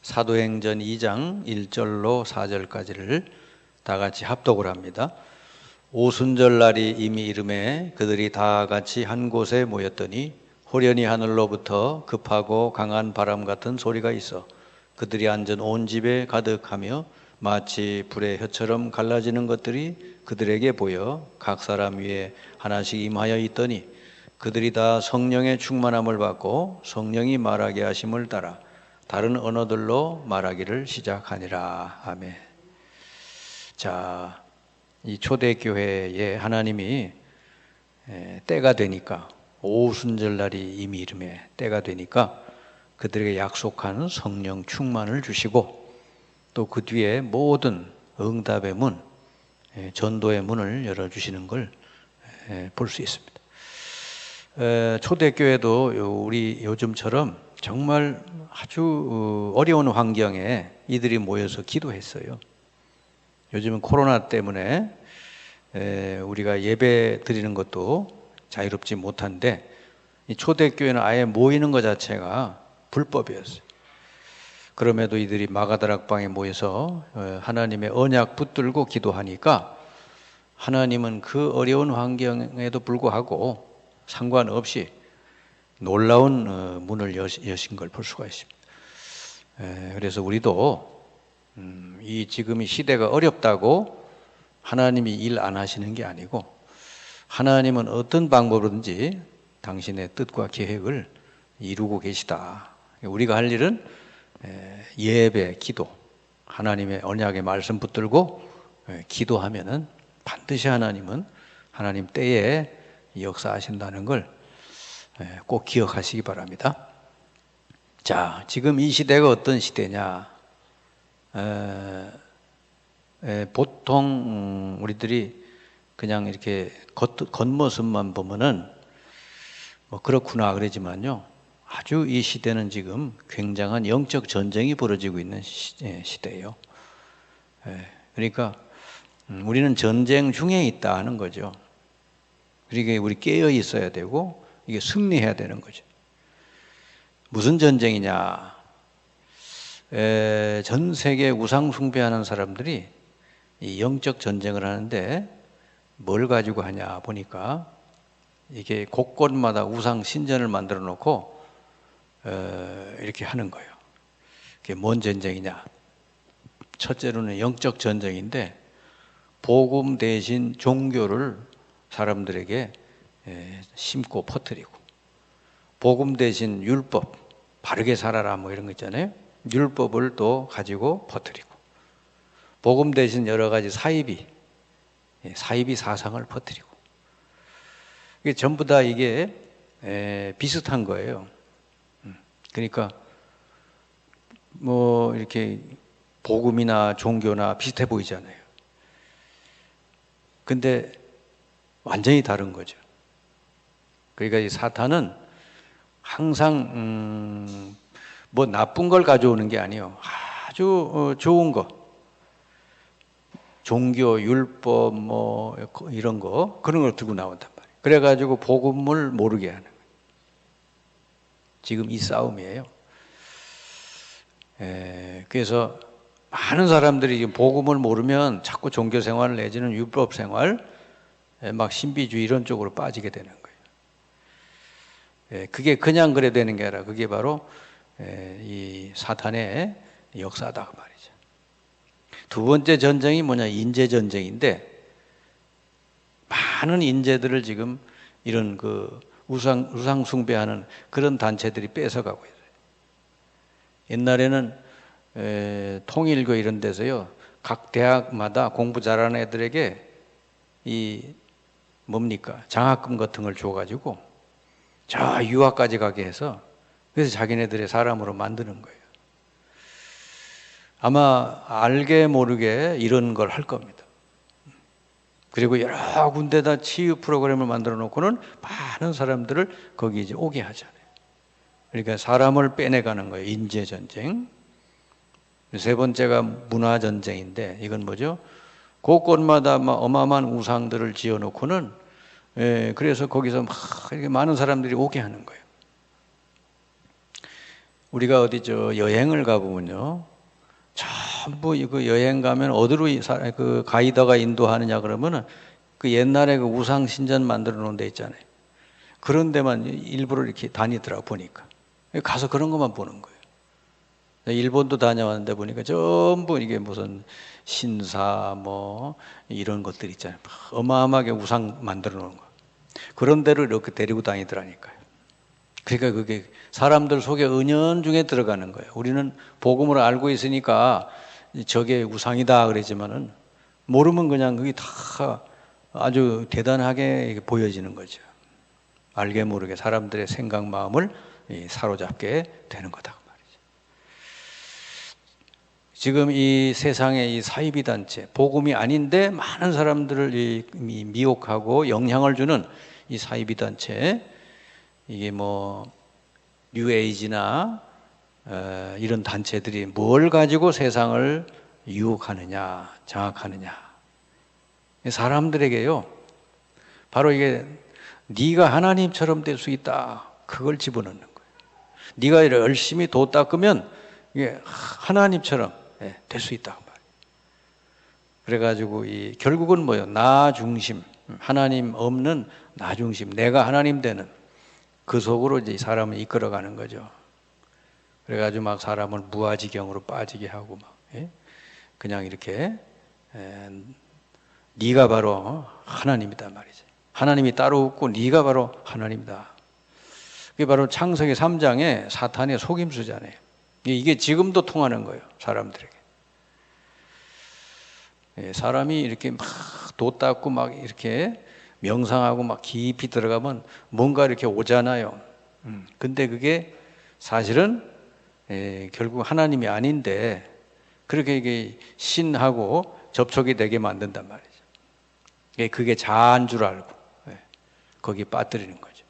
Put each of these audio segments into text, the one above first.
사도행전 2장 1절로 4절까지를 다 같이 합독을 합니다. 오순절 날이 이미 이름에 그들이 다 같이 한 곳에 모였더니 호련히 하늘로부터 급하고 강한 바람 같은 소리가 있어 그들이 앉은 온 집에 가득하며 마치 불의 혀처럼 갈라지는 것들이 그들에게 보여 각 사람 위에 하나씩 임하여 있더니 그들이 다 성령의 충만함을 받고 성령이 말하게 하심을 따라 다른 언어들로 말하기를 시작하니라. 아멘. 자, 이 초대교회에 하나님이 때가 되니까 오순절날이 이미 이름에 때가 되니까 그들에게 약속한 성령 충만을 주시고 또 그 뒤에 모든 응답의 문, 전도의 문을 열어주시는 걸 볼 수 있습니다. 초대교회도 우리 요즘처럼 정말 아주 어려운 환경에 이들이 모여서 기도했어요. 요즘은 코로나 때문에 우리가 예배 드리는 것도 자유롭지 못한데 이 초대교회는 아예 모이는 것 자체가 불법이었어요. 그럼에도 이들이 마가다락방에 모여서 하나님의 언약 붙들고 기도하니까 하나님은 그 어려운 환경에도 불구하고 상관없이 놀라운 문을 여신 걸 볼 수가 있습니다. 그래서 우리도 이 지금 이 시대가 어렵다고 하나님이 일 안 하시는 게 아니고 하나님은 어떤 방법으로든지 당신의 뜻과 계획을 이루고 계시다. 우리가 할 일은 예배, 기도, 하나님의 언약의 말씀 붙들고 기도하면은 반드시 하나님은 하나님 때에 역사하신다는 걸 꼭 기억하시기 바랍니다. 자, 지금 이 시대가 어떤 시대냐? 보통 우리들이 그냥 이렇게 겉모습만 보면은 뭐 그렇구나 그러지만요. 아주 이 시대는 지금 굉장한 영적 전쟁이 벌어지고 있는 시대예요. 그러니까 우리는 전쟁 중에 있다 하는 거죠. 그러니까 우리 깨어 있어야 되고 이게 승리해야 되는 거죠. 무슨 전쟁이냐? 전 세계 우상 숭배하는 사람들이 이 영적 전쟁을 하는데 뭘 가지고 하냐 보니까 이게 곳곳마다 우상 신전을 만들어 놓고 이렇게 하는 거예요. 그게 뭔 전쟁이냐? 첫째로는 영적 전쟁인데 복음 대신 종교를 사람들에게 심고 퍼뜨리고 복음 대신 율법, 바르게 살아라 뭐 이런 거 있잖아요. 율법을 또 가지고 퍼뜨리고 복음 대신 여러 가지 사이비 사상을 퍼뜨리고 이게 전부 다 이게 비슷한 거예요. 그러니까 뭐 이렇게 복음이나 종교나 비슷해 보이잖아요. 근데 완전히 다른 거죠. 그러니까 이 사탄은 항상 뭐 나쁜 걸 가져오는 게 아니에요. 아주 좋은 거, 종교, 율법 뭐 이런 거 그런 걸 들고 나온단 말이에요. 그래가지고 복음을 모르게 하는 거예요. 지금 이 싸움이에요. 그래서 많은 사람들이 복음을 모르면 자꾸 종교 생활 내지는 율법 생활, 막 신비주의 이런 쪽으로 빠지게 되는 거예요. 그게 그냥 그래 되는 게 아니라 그게 바로 이 사탄의 역사다 그 말이죠. 두 번째 전쟁이 뭐냐? 인재 전쟁인데 많은 인재들을 지금 이런 그 우상 숭배하는 그런 단체들이 뺏어가고 있어요. 옛날에는 통일교 이런 데서요, 각 대학마다 공부 잘하는 애들에게 이 뭡니까? 장학금 같은 걸 줘가지고 저 유학까지 가게 해서 그래서 자기네들의 사람으로 만드는 거예요. 아마 알게 모르게 이런 걸 할 겁니다. 그리고 여러 군데다 치유 프로그램을 만들어 놓고는 많은 사람들을 거기 이제 오게 하잖아요. 그러니까 사람을 빼내가는 거예요. 인재 전쟁. 세 번째가 문화 전쟁인데 이건 뭐죠? 곳곳마다 막 어마어마한 우상들을 지어 놓고는 그래서 거기서 막 이렇게 많은 사람들이 오게 하는 거예요. 우리가 어디 여행을 가보면요, 전부 그 여행 가면 어디로 그 가이드가 인도하느냐 그러면은 그 옛날에 그 우상 신전 만들어 놓은 데 있잖아요. 그런 데만 일부러 이렇게 다니더라 보니까. 가서 그런 것만 보는 거예요. 일본도 다녀왔는데 보니까 전부 이게 무슨 신사 뭐 이런 것들 있잖아요. 어마어마하게 우상 만들어 놓은 거. 그런 데를 이렇게 데리고 다니더라니까요. 그러니까 그게 사람들 속에 은연중에 들어가는 거예요. 우리는 복음을 알고 있으니까 저게 우상이다 그러지만은 모르면 그냥 그게 다 아주 대단하게 보여지는 거죠. 알게 모르게 사람들의 생각 마음을 사로잡게 되는 거다 그 말이죠. 지금 이 세상의 이 사이비 단체, 복음이 아닌데 많은 사람들을 미혹하고 영향을 주는 이 사이비 단체, 이게 뭐 뉴에이지나 이런 단체들이 뭘 가지고 세상을 유혹하느냐, 장악하느냐. 사람들에게요, 바로 이게 네가 하나님처럼 될 수 있다. 그걸 집어넣는 거예요. 네가 열심히 도 닦으면 이게 하나님처럼 될 수 있다. 그래가지고 결국은 뭐예요? 나 중심, 하나님 없는 나 중심, 내가 하나님 되는 그 속으로 이제 사람을 이끌어가는 거죠. 그래가지고 막 사람을 무아지경으로 빠지게 하고 막 그냥 이렇게 네가 바로 하나님이다 말이지. 하나님이 따로 없고 네가 바로 하나님이다. 그게 바로 창세기 3장에 사탄의 속임수잖아요. 이게 지금도 통하는 거예요, 사람들에게. 사람이 이렇게 막 도 닦고 막 이렇게 명상하고 막 깊이 들어가면 뭔가 이렇게 오잖아요. 근데 그게 사실은 결국 하나님이 아닌데 그렇게 이게 신하고 접촉이 되게 만든단 말이죠. 그게 자아인 줄 알고 거기 빠뜨리는 거죠.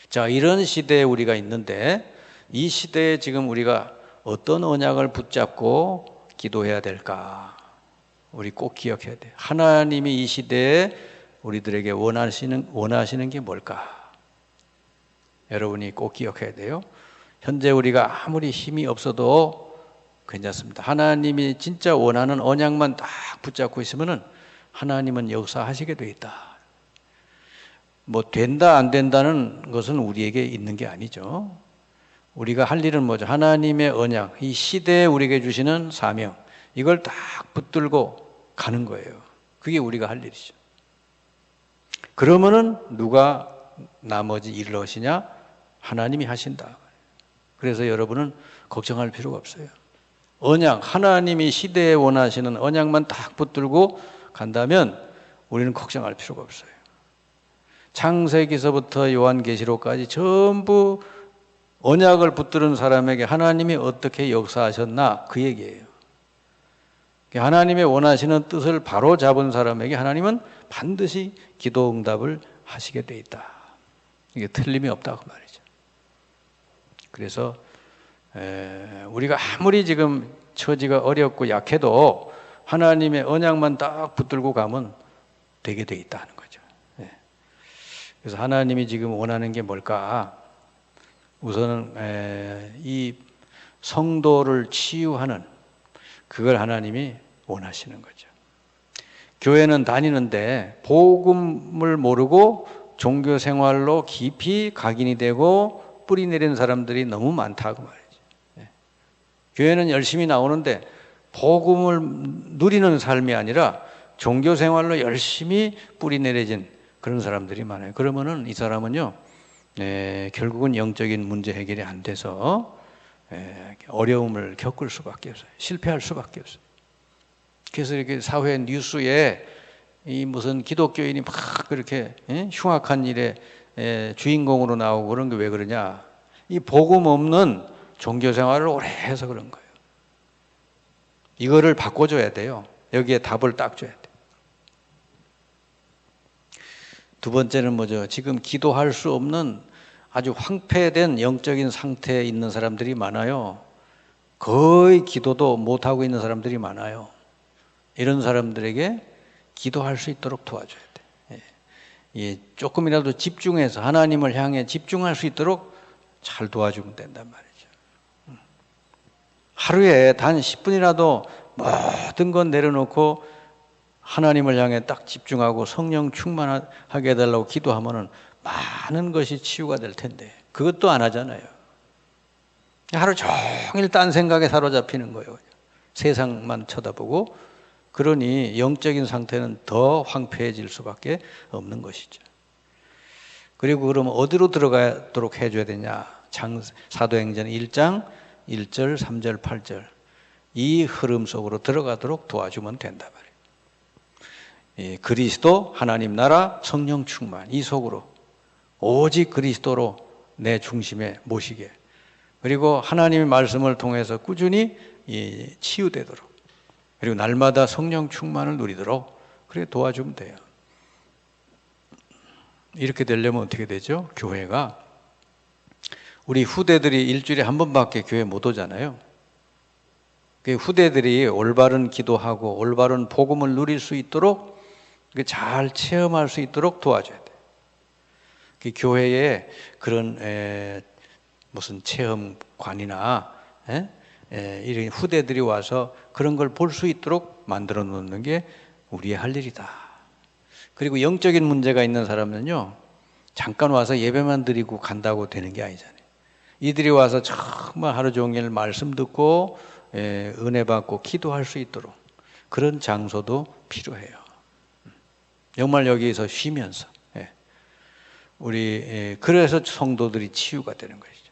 자, 이런 시대에 우리가 있는데 이 시대에 지금 우리가 어떤 언약을 붙잡고 기도해야 될까? 우리 꼭 기억해야 돼요. 하나님이 이 시대에 우리들에게 원하시는 게 뭘까? 여러분이 꼭 기억해야 돼요. 현재 우리가 아무리 힘이 없어도 괜찮습니다. 하나님이 진짜 원하는 언약만 딱 붙잡고 있으면은 하나님은 역사하시게 돼 있다. 뭐 된다 안 된다는 것은 우리에게 있는 게 아니죠. 우리가 할 일은 뭐죠? 하나님의 언약, 이 시대에 우리에게 주시는 사명, 이걸 딱 붙들고 가는 거예요. 그게 우리가 할 일이죠. 그러면은 누가 나머지 일을 하시냐? 하나님이 하신다. 그래서 여러분은 걱정할 필요가 없어요. 언약, 하나님이 시대에 원하시는 언약만 딱 붙들고 간다면 우리는 걱정할 필요가 없어요. 창세기서부터 요한계시록까지 전부 언약을 붙드는 사람에게 하나님이 어떻게 역사하셨나 그 얘기예요. 하나님의 원하시는 뜻을 바로 잡은 사람에게 하나님은 반드시 기도 응답을 하시게 돼 있다. 이게 틀림이 없다고 말이죠. 그래서 우리가 아무리 지금 처지가 어렵고 약해도 하나님의 언약만 딱 붙들고 가면 되게 돼 있다는 거죠. 그래서 하나님이 지금 원하는 게 뭘까? 우선은 이 성도를 치유하는 그걸 하나님이 원하시는 거죠. 교회는 다니는데 복음을 모르고 종교 생활로 깊이 각인이 되고 뿌리 내린 사람들이 너무 많다고 말이죠. 교회는 열심히 나오는데 복음을 누리는 삶이 아니라 종교 생활로 열심히 뿌리 내려진 그런 사람들이 많아요. 그러면은 이 사람은요, 결국은 영적인 문제 해결이 안 돼서 어려움을 겪을 수밖에 없어요. 실패할 수밖에 없어요. 그래서 이렇게 사회 뉴스에 이 무슨 기독교인이 막 그렇게 흉악한 일에 주인공으로 나오고 그런 게 왜 그러냐? 이 복음 없는 종교 생활을 오래 해서 그런 거예요. 이거를 바꿔줘야 돼요. 여기에 답을 딱 줘야 돼요. 두 번째는 뭐죠? 지금 기도할 수 없는 아주 황폐된 영적인 상태에 있는 사람들이 많아요. 거의 기도도 못하고 있는 사람들이 많아요. 이런 사람들에게 기도할 수 있도록 도와줘야 돼. 조금이라도 집중해서 하나님을 향해 집중할 수 있도록 잘 도와주면 된단 말이죠. 하루에 단 10분이라도 모든 건 내려놓고 하나님을 향해 딱 집중하고 성령 충만하게 해달라고 기도하면은 많은 것이 치유가 될 텐데 그것도 안 하잖아요. 하루 종일 딴 생각에 사로잡히는 거예요. 세상만 쳐다보고. 그러니 영적인 상태는 더 황폐해질 수밖에 없는 것이죠. 그리고 그러면 어디로 들어가도록 해줘야 되냐? 사도행전 1장 1절, 3절, 8절 이 흐름 속으로 들어가도록 도와주면 된다 말이에요. 그리스도, 하나님 나라, 성령 충만 이 속으로 오직 그리스도로 내 중심에 모시게, 그리고 하나님의 말씀을 통해서 꾸준히 치유되도록, 그리고 날마다 성령 충만을 누리도록 그렇게 도와주면 돼요. 이렇게 되려면 어떻게 되죠? 교회가, 우리 후대들이 일주일에 한 번밖에 교회 못 오잖아요. 그 후대들이 올바른 기도하고 올바른 복음을 누릴 수 있도록 잘 체험할 수 있도록 도와줘야 돼요. 그 교회에 그런 무슨 체험관이나 이런 후대들이 와서 그런 걸 볼 수 있도록 만들어 놓는 게 우리의 할 일이다. 그리고 영적인 문제가 있는 사람은요, 잠깐 와서 예배만 드리고 간다고 되는 게 아니잖아요. 이들이 와서 정말 하루 종일 말씀 듣고 은혜 받고 기도할 수 있도록 그런 장소도 필요해요. 정말 여기서 쉬면서 우리 그래서 성도들이 치유가 되는 것이죠.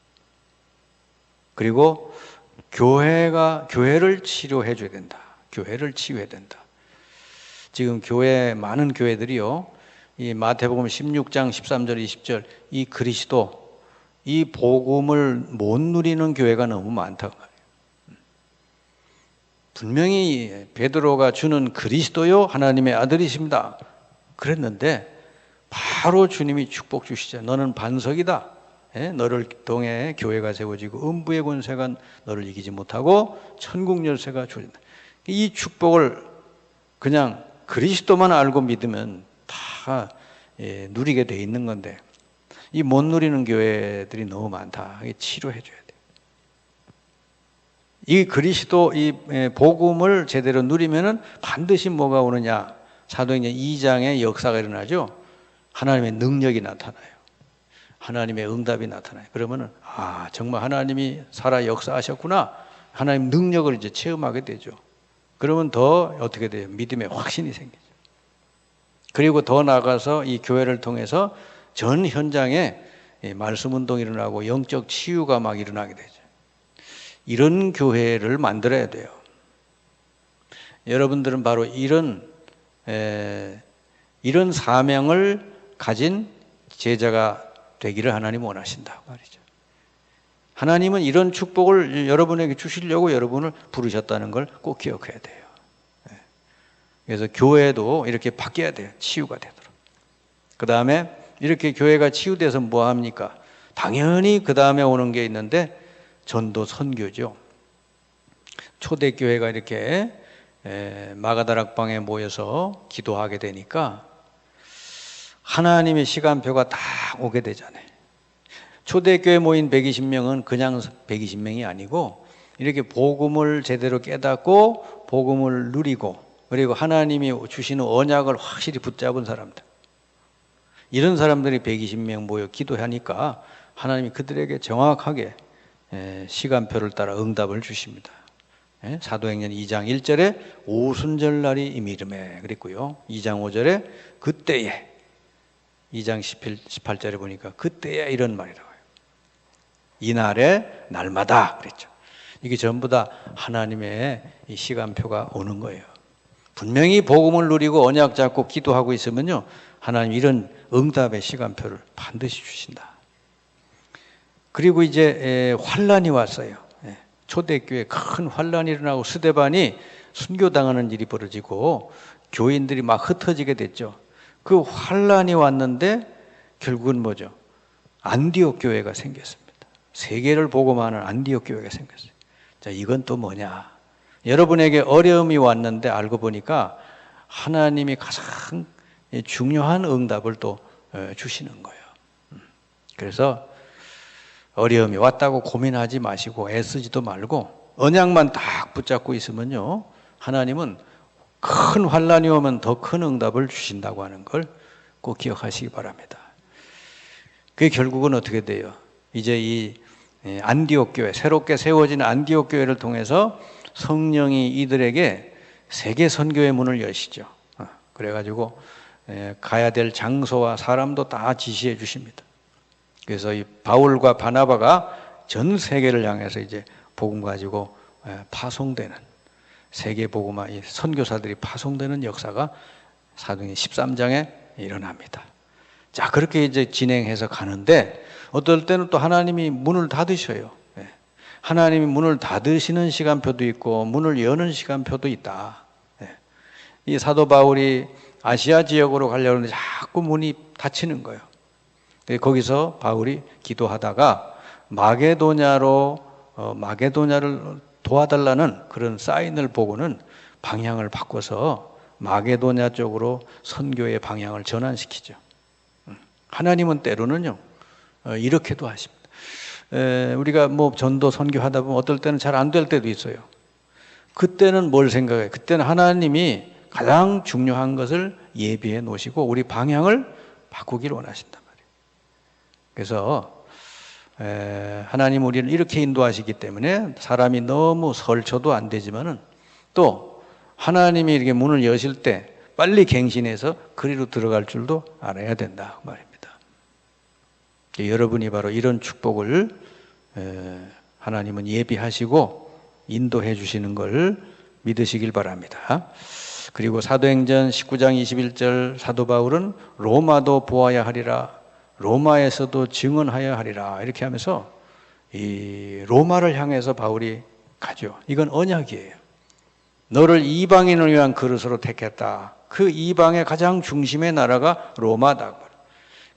그리고 교회를 치료해 줘야 된다. 교회를 치유해야 된다. 지금 많은 교회들이요, 이 마태복음 16장 13절 20절 이 그리스도, 이 복음을 못 누리는 교회가 너무 많다고 말해요. 분명히 베드로가 주는 그리스도요 하나님의 아들이십니다 그랬는데 바로 주님이 축복 주시죠. 너는 반석이다. 너를 통해 교회가 세워지고 음부의 권세가 너를 이기지 못하고 천국 열쇠가 주어진다. 이 축복을 그냥 그리스도만 알고 믿으면 다 누리게 돼 있는 건데 이 못 누리는 교회들이 너무 많다. 치료해 줘야 돼요. 이 그리스도, 이 복음을 제대로 누리면은 반드시 뭐가 오느냐? 사도행전 2장의 역사가 일어나죠. 하나님의 능력이 나타나요. 하나님의 응답이 나타나요. 그러면은 정말 하나님이 살아 역사하셨구나. 하나님 능력을 이제 체험하게 되죠. 그러면 더 어떻게 돼요? 믿음의 확신이 생기죠. 그리고 더 나아가서 이 교회를 통해서 전 현장에 말씀 운동이 일어나고 영적 치유가 막 일어나게 되죠. 이런 교회를 만들어야 돼요. 여러분들은 바로 이런 사명을 가진 제자가 되기를 하나님 원하신다고 말이죠. 하나님은 이런 축복을 여러분에게 주시려고 여러분을 부르셨다는 걸 꼭 기억해야 돼요. 그래서 교회도 이렇게 바뀌어야 돼요. 치유가 되도록. 그 다음에 이렇게 교회가 치유돼서 뭐 합니까? 당연히 그 다음에 오는 게 있는데 전도 선교죠. 초대교회가 이렇게 마가다락방에 모여서 기도하게 되니까 하나님의 시간표가 다 오게 되잖아요. 초대교회 모인 120명은 그냥 120명이 아니고 이렇게 복음을 제대로 깨닫고 복음을 누리고 그리고 하나님이 주시는 언약을 확실히 붙잡은 사람들, 이런 사람들이 120명 모여 기도하니까 하나님이 그들에게 정확하게 시간표를 따라 응답을 주십니다. 사도행전 2장 1절에 오순절날이 이미름에 그랬고요. 2장 5절에 그때에, 2장 18절에 보니까 그때에 이런 말이라고요. 이날에 날마다 그랬죠. 이게 전부 다 하나님의 이 시간표가 오는 거예요. 분명히 복음을 누리고 언약 잡고 기도하고 있으면요, 하나님 이런 응답의 시간표를 반드시 주신다. 그리고 이제 환란이 왔어요. 초대교회 큰 환란이 일어나고 스데반이 순교당하는 일이 벌어지고 교인들이 막 흩어지게 됐죠. 그 환란이 왔는데 결국은 뭐죠? 안디옥 교회가 생겼습니다. 세계를 복음하는 안디옥 교회가 생겼어요. 자, 이건 또 뭐냐? 여러분에게 어려움이 왔는데 알고 보니까 하나님이 가장 중요한 응답을 또 주시는 거예요. 그래서 어려움이 왔다고 고민하지 마시고 애쓰지도 말고 언약만 딱 붙잡고 있으면요, 하나님은 큰 환란이 오면 더 큰 응답을 주신다고 하는 걸 꼭 기억하시기 바랍니다. 그게 결국은 어떻게 돼요? 이제 이 안디옥 교회, 새롭게 세워진 안디옥 교회를 통해서 성령이 이들에게 세계 선교의 문을 여시죠. 그래가지고 가야 될 장소와 사람도 다 지시해 주십니다. 그래서 이 바울과 바나바가 전 세계를 향해서 이제 복음 가지고 파송되는, 세계 복음화, 이 선교사들이 파송되는 역사가 사도행전 13장에 일어납니다. 자, 그렇게 이제 진행해서 가는데 어떨 때는 또 하나님이 문을 닫으셔요. 하나님이 문을 닫으시는 시간표도 있고 문을 여는 시간표도 있다. 이 사도 바울이 아시아 지역으로 가려고 하는데 자꾸 문이 닫히는 거예요. 거기서 바울이 기도하다가 마게도냐를 도와달라는 그런 사인을 보고는 방향을 바꿔서 마게도냐 쪽으로 선교의 방향을 전환시키죠. 하나님은 때로는요, 이렇게도 하십니다. 우리가 뭐 전도 선교하다 보면 어떨 때는 잘 안 될 때도 있어요. 그때는 뭘 생각해요? 그때는 하나님이 가장 중요한 것을 예비해 놓으시고 우리 방향을 바꾸기를 원하신단 말이에요. 그래서 하나님 우리를 이렇게 인도하시기 때문에 사람이 너무 설쳐도 안 되지만은 또 하나님이 이렇게 문을 여실 때 빨리 갱신해서 그리로 들어갈 줄도 알아야 된다 말입니다. 여러분이 바로 이런 축복을 하나님은 예비하시고 인도해 주시는 걸 믿으시길 바랍니다. 그리고 사도행전 19장 21절 사도 바울은 로마도 보아야 하리라, 로마에서도 증언하여야 하리라, 이렇게 하면서 이 로마를 향해서 바울이 가죠. 이건 언약이에요. 너를 이방인을 위한 그릇으로 택했다. 그 이방의 가장 중심의 나라가 로마다.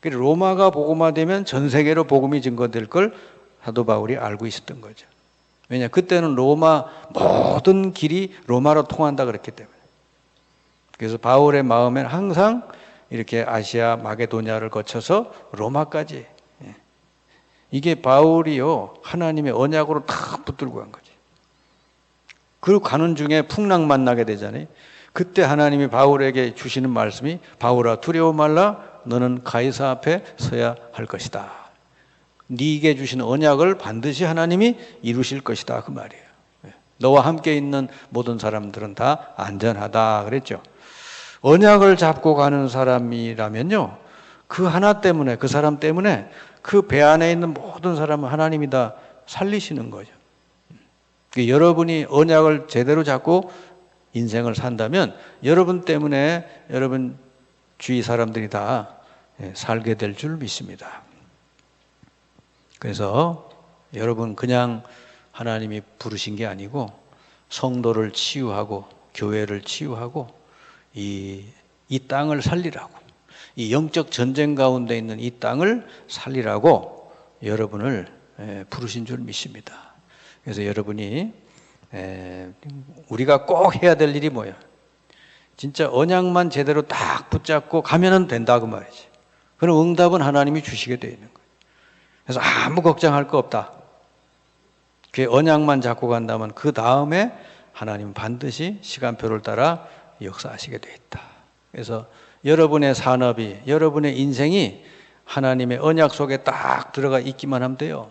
로마가 복음화되면 전 세계로 복음이 증거될 걸 사도 바울이 알고 있었던 거죠. 왜냐, 그때는 로마 모든 길이 로마로 통한다 그랬기 때문에. 그래서 바울의 마음에는 항상 이렇게 아시아 마게도냐를 거쳐서 로마까지, 이게 바울이요 하나님의 언약으로 다 붙들고 간 거지. 그리고 가는 중에 풍랑 만나게 되잖아요. 그때 하나님이 바울에게 주시는 말씀이 바울아 두려워 말라, 너는 가이사 앞에 서야 할 것이다. 네게 주신 언약을 반드시 하나님이 이루실 것이다, 그 말이에요. 너와 함께 있는 모든 사람들은 다 안전하다 그랬죠. 언약을 잡고 가는 사람이라면요, 그 하나 때문에, 그 사람 때문에 그 배 안에 있는 모든 사람을 하나님이 다 살리시는 거죠. 여러분이 언약을 제대로 잡고 인생을 산다면 여러분 때문에 여러분 주위 사람들이 다 살게 될 줄 믿습니다. 그래서 여러분 그냥 하나님이 부르신 게 아니고 성도를 치유하고 교회를 치유하고 이 땅을 살리라고, 이 영적 전쟁 가운데 있는 이 땅을 살리라고 여러분을 부르신 줄 믿습니다. 그래서 여러분이 우리가 꼭 해야 될 일이 뭐예요? 진짜 언약만 제대로 딱 붙잡고 가면은 된다 그 말이지. 그럼 응답은 하나님이 주시게 되어 있는 거예요. 그래서 아무 걱정할 거 없다. 그 언약만 잡고 간다면 그 다음에 하나님은 반드시 시간표를 따라 역사하시게 되어 있다. 그래서 여러분의 산업이, 여러분의 인생이 하나님의 언약 속에 딱 들어가 있기만 하면 돼요.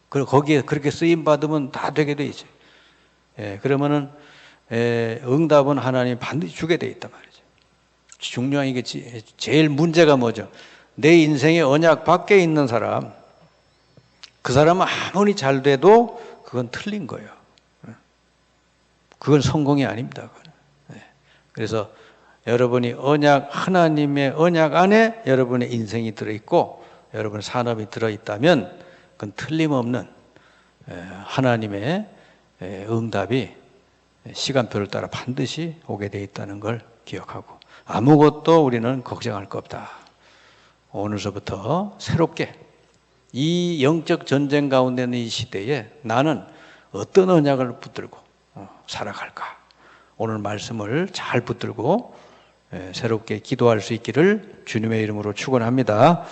그리고 거기에 그렇게 쓰임 받으면 다 되게 돼 있어요. 그러면은 응답은 하나님 반드시 주게 돼 있단 말이죠. 중요한 게 제일 문제가 뭐죠? 내 인생의 언약 밖에 있는 사람, 그 사람은 아무리 잘 돼도 그건 틀린 거예요. 그건 성공이 아닙니다. 그래서 여러분이 언약, 하나님의 언약 안에 여러분의 인생이 들어있고 여러분의 산업이 들어있다면 그건 틀림없는 하나님의 응답이 시간표를 따라 반드시 오게 돼 있다는 걸 기억하고 아무것도 우리는 걱정할 거 없다. 오늘서부터 새롭게 이 영적 전쟁 가운데 있는 이 시대에 나는 어떤 언약을 붙들고 살아갈까? 오늘 말씀을 잘 붙들고 새롭게 기도할 수 있기를 주님의 이름으로 축원합니다.